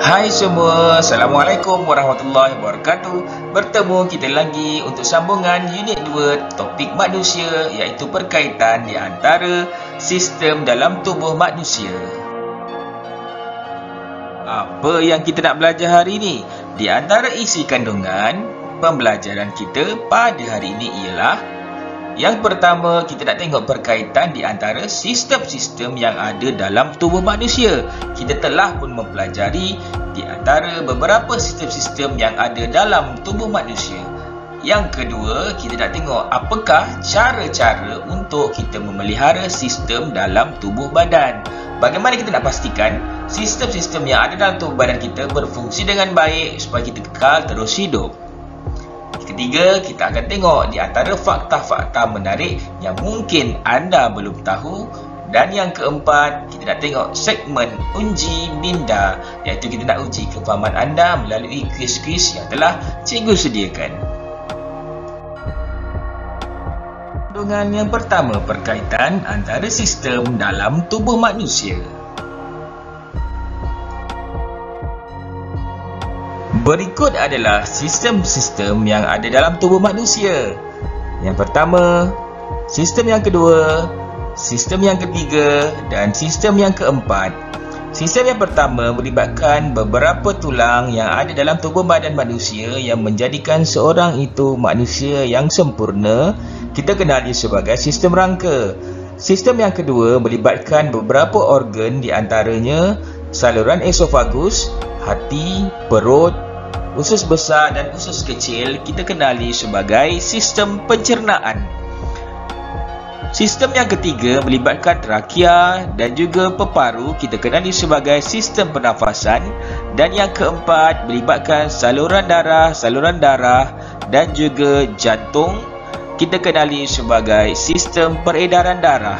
Hai semua, Assalamualaikum warahmatullahi wabarakatuh. Bertemu kita lagi untuk sambungan unit 2 topik manusia, iaitu perkaitan di antara sistem dalam tubuh manusia. Apa yang kita nak belajar hari ini? Di antara isi kandungan pembelajaran kita pada hari ini ialah yang pertama, kita nak tengok perkaitan di antara sistem-sistem yang ada dalam tubuh manusia. Kita telah pun mempelajari di antara beberapa sistem-sistem yang ada dalam tubuh manusia. Yang kedua, kita nak tengok apakah cara-cara untuk kita memelihara sistem dalam tubuh badan. Bagaimana kita nak pastikan sistem-sistem yang ada dalam tubuh badan kita berfungsi dengan baik supaya kita kekal terus hidup. Ketiga, kita akan tengok di antara fakta-fakta menarik yang mungkin anda belum tahu. Dan yang keempat, kita nak tengok segmen uji minda, iaitu kita nak uji kefahaman anda melalui kuis-kuis yang telah cikgu sediakan. Kandungan yang pertama, perkaitan antara sistem dalam tubuh manusia. Berikut adalah sistem-sistem yang ada dalam tubuh manusia. Yang pertama, sistem yang kedua, sistem yang ketiga dan sistem yang keempat. Sistem yang pertama melibatkan beberapa tulang yang ada dalam tubuh badan manusia yang menjadikan seorang itu manusia yang sempurna. Kita kenali sebagai sistem rangka. Sistem yang kedua melibatkan beberapa organ, di antaranya saluran esofagus, hati, perut, usus besar dan usus kecil. Kita kenali sebagai sistem pencernaan. Sistem yang ketiga melibatkan trakea dan juga peparu. Kita kenali sebagai sistem pernafasan. Dan yang keempat melibatkan saluran darah dan juga jantung. Kita kenali sebagai sistem peredaran darah.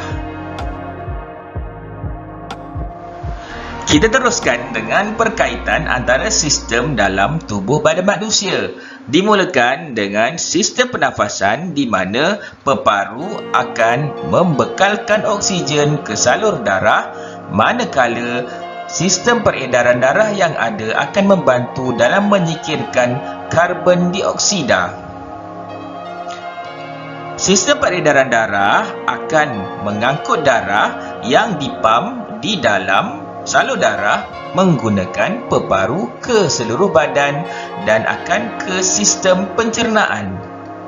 Kita teruskan dengan perkaitan antara sistem dalam tubuh badan manusia. Dimulakan dengan sistem pernafasan, di mana peparu akan membekalkan oksigen ke salur darah, manakala sistem peredaran darah yang ada akan membantu dalam menyingkirkan karbon dioksida. Sistem peredaran darah akan mengangkut darah yang dipam di dalam salur darah menggunakan peparu ke seluruh badan dan akan ke sistem pencernaan.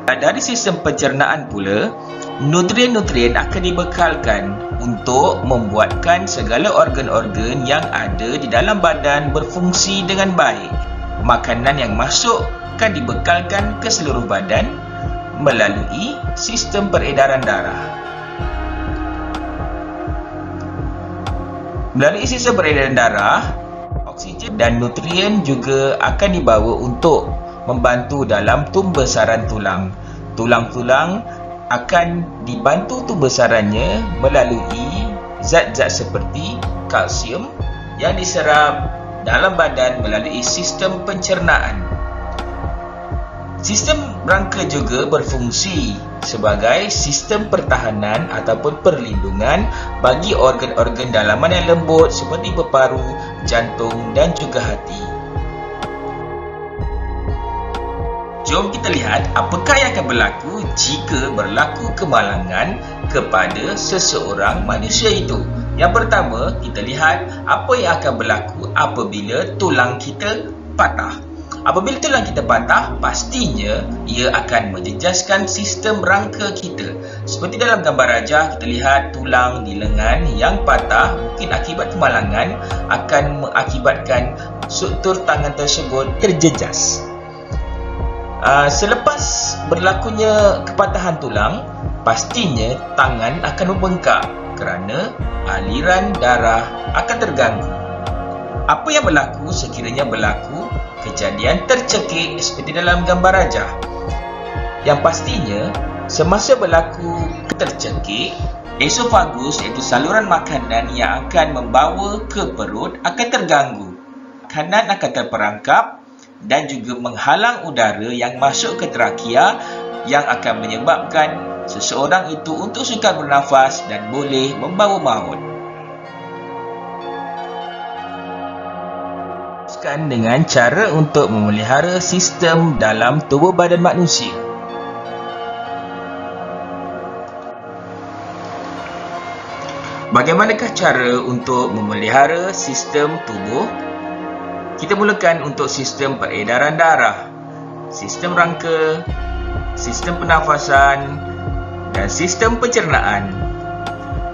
Dari sistem pencernaan pula, nutrien-nutrien akan dibekalkan untuk membuatkan segala organ-organ yang ada di dalam badan berfungsi dengan baik. Makanan yang masuk akan dibekalkan ke seluruh badan melalui sistem peredaran darah. Melalui sistem peredaran darah, oksigen dan nutrien juga akan dibawa untuk membantu dalam tumbesaran tulang. Tulang-tulang akan dibantu tumbesarannya melalui zat-zat seperti kalsium yang diserap dalam badan melalui sistem pencernaan. Sistem rangka juga berfungsi sebagai sistem pertahanan ataupun perlindungan bagi organ-organ dalaman yang lembut seperti peparu, jantung dan juga hati. Jom kita lihat apakah yang akan berlaku jika berlaku kemalangan kepada seseorang manusia itu. Yang pertama, kita lihat apa yang akan berlaku apabila tulang kita patah. Apabila tulang kita patah, pastinya ia akan menjejaskan sistem rangka kita. Seperti dalam gambar rajah, kita lihat tulang di lengan yang patah mungkin akibat kemalangan akan mengakibatkan struktur tangan tersebut terjejas. Selepas berlakunya kepatahan tulang, pastinya tangan akan membengkak kerana aliran darah akan terganggu. Apa yang berlaku sekiranya berlaku kejadian tercekik seperti dalam gambar rajah? Yang pastinya, semasa berlaku tercekik, esofagus iaitu saluran makanan yang akan membawa ke perut akan terganggu. Makanan akan terperangkap dan juga menghalang udara yang masuk ke trakea yang akan menyebabkan seseorang itu untuk sukar bernafas dan boleh membawa maut. teruskan dengan cara untuk memelihara sistem dalam tubuh badan manusia. Bagaimanakah cara untuk memelihara sistem tubuh? Kita mulakan untuk sistem peredaran darah, sistem rangka, sistem pernafasan dan sistem pencernaan.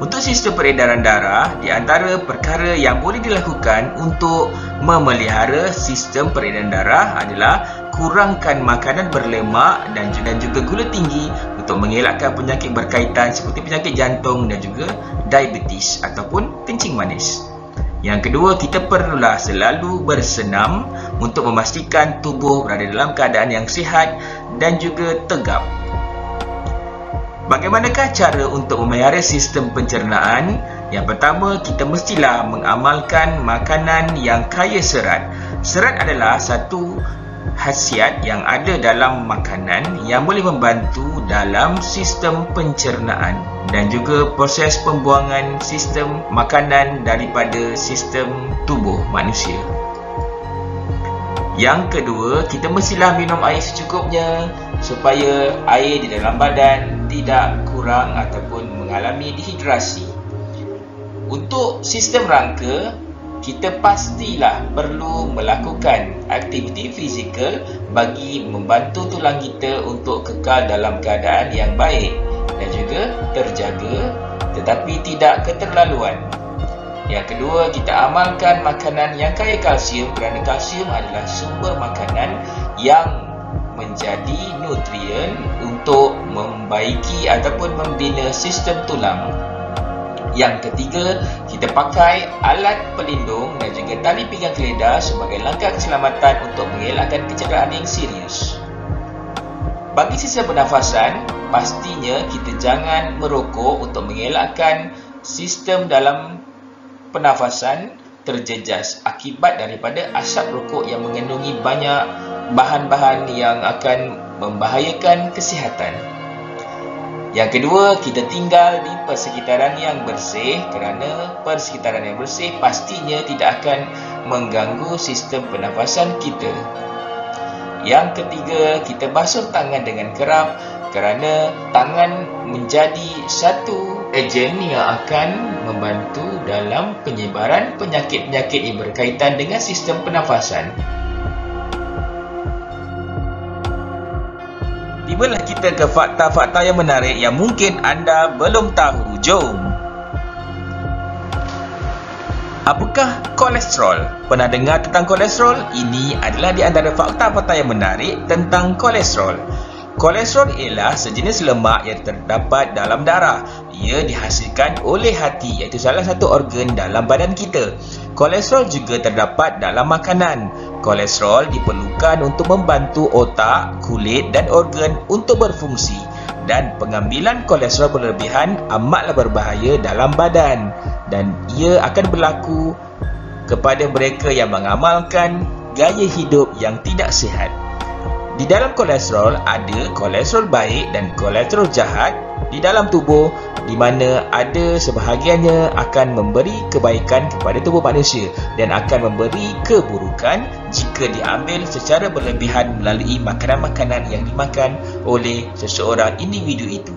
Untuk sistem peredaran darah, di antara perkara yang boleh dilakukan untuk memelihara sistem peredaran darah adalah kurangkan makanan berlemak dan juga gula tinggi untuk mengelakkan penyakit berkaitan seperti penyakit jantung dan juga diabetes ataupun kencing manis. Yang kedua, kita perlulah selalu bersenam untuk memastikan tubuh berada dalam keadaan yang sihat dan juga tegap. Bagaimanakah cara untuk memelihara sistem pencernaan? Yang pertama, kita mestilah mengamalkan makanan yang kaya serat. Serat adalah satu khasiat yang ada dalam makanan yang boleh membantu dalam sistem pencernaan dan juga proses pembuangan sistem makanan daripada sistem tubuh manusia. Yang kedua, kita mestilah minum air secukupnya supaya air di dalam badan tidak kurang ataupun mengalami dehidrasi. Untuk sistem rangka, kita pastilah perlu melakukan aktiviti fizikal bagi membantu tulang kita untuk kekal dalam keadaan yang baik dan juga terjaga tetapi tidak keterlaluan. Yang kedua, kita amalkan makanan yang kaya kalsium kerana kalsium adalah sumber makanan yang menjadi nutrien untuk membaiki ataupun membina sistem tulang. Yang ketiga, kita pakai alat pelindung dan juga tali pinggang keledar sebagai langkah keselamatan untuk mengelakkan kecederaan yang serius. Bagi sistem pernafasan, pastinya kita jangan merokok untuk mengelakkan sistem dalam pernafasan terjejas akibat daripada asap rokok yang mengandungi banyak bahan-bahan yang akan membahayakan kesihatan. Yang kedua, kita tinggal di persekitaran yang bersih kerana persekitaran yang bersih pastinya tidak akan mengganggu sistem pernafasan kita. Yang ketiga, kita basuh tangan dengan kerap kerana tangan menjadi satu ejen yang akan membantu dalam penyebaran penyakit-penyakit yang berkaitan dengan sistem pernafasan. Tibalah kita ke fakta-fakta yang menarik yang mungkin anda belum tahu. Jom! Apakah kolesterol? Pernah dengar tentang kolesterol? Ini adalah di antara fakta-fakta yang menarik tentang kolesterol. Kolesterol ialah sejenis lemak yang terdapat dalam darah. Ia dihasilkan oleh hati, iaitu salah satu organ dalam badan kita. Kolesterol juga terdapat dalam makanan. Kolesterol diperlukan untuk membantu otak, kulit dan organ untuk berfungsi. Dan pengambilan kolesterol berlebihan amatlah berbahaya dalam badan. Dan ia akan berlaku kepada mereka yang mengamalkan gaya hidup yang tidak sihat. Di dalam kolesterol ada kolesterol baik dan kolesterol jahat di dalam tubuh, di mana ada sebahagiannya akan memberi kebaikan kepada tubuh manusia dan akan memberi keburukan jika diambil secara berlebihan melalui makanan-makanan yang dimakan oleh seseorang individu itu.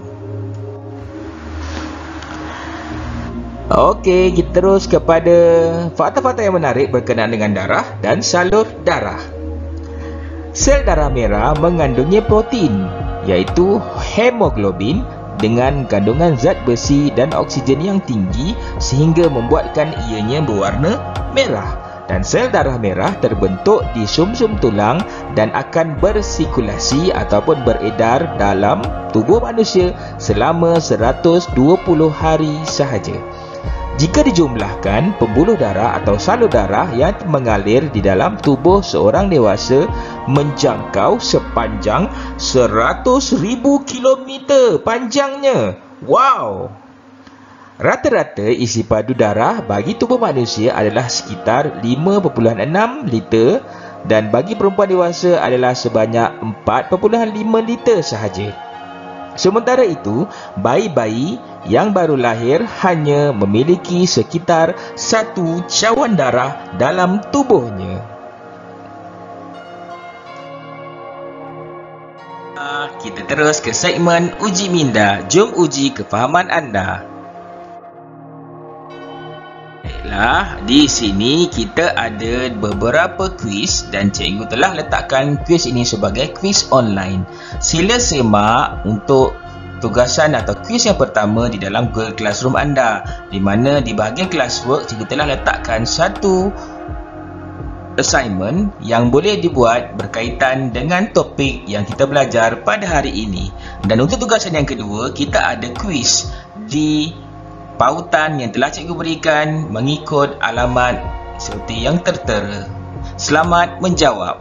Okey, kita terus kepada fakta-fakta yang menarik berkenaan dengan darah dan salur darah. Sel darah merah mengandungi protein, iaitu hemoglobin dengan kandungan zat besi dan oksigen yang tinggi sehingga membuatkan ianya berwarna merah. Dan sel darah merah terbentuk di sumsum tulang dan akan bersirkulasi ataupun beredar dalam tubuh manusia selama 120 hari sahaja. Jika dijumlahkan, pembuluh darah atau salur darah yang mengalir di dalam tubuh seorang dewasa menjangkau sepanjang 100,000 kilometer panjangnya. Wow! Rata-rata isi padu darah bagi tubuh manusia adalah sekitar 5.6 liter dan bagi perempuan dewasa adalah sebanyak 4.5 liter sahaja. Sementara itu, bayi-bayi yang baru lahir hanya memiliki sekitar 1 cawan darah dalam tubuhnya. kita terus ke segmen uji minda. Jom uji kefahaman anda. Baiklah, di sini kita ada beberapa kuis dan cikgu telah letakkan kuis ini sebagai kuis online. Sila semak untuk tugasan atau kuis yang pertama di dalam Google Classroom anda, di mana di bahagian classwork cikgu telah letakkan satu assignment yang boleh dibuat berkaitan dengan topik yang kita belajar pada hari ini. Dan untuk tugasan yang kedua, kita ada kuis di pautan yang telah cikgu berikan mengikut alamat seperti yang tertera. Selamat menjawab.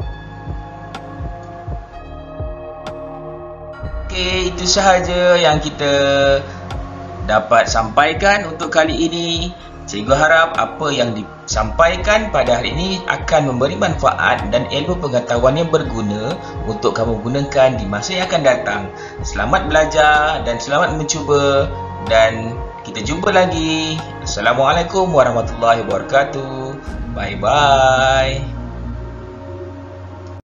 Okey, itu sahaja yang kita dapat sampaikan untuk kali ini. Cikgu harap apa yang disampaikan pada hari ini akan memberi manfaat dan ilmu pengetahuan yang berguna untuk kamu gunakan di masa yang akan datang. Selamat belajar dan selamat mencuba, dan kita jumpa lagi. Assalamualaikum warahmatullahi wabarakatuh. Bye-bye.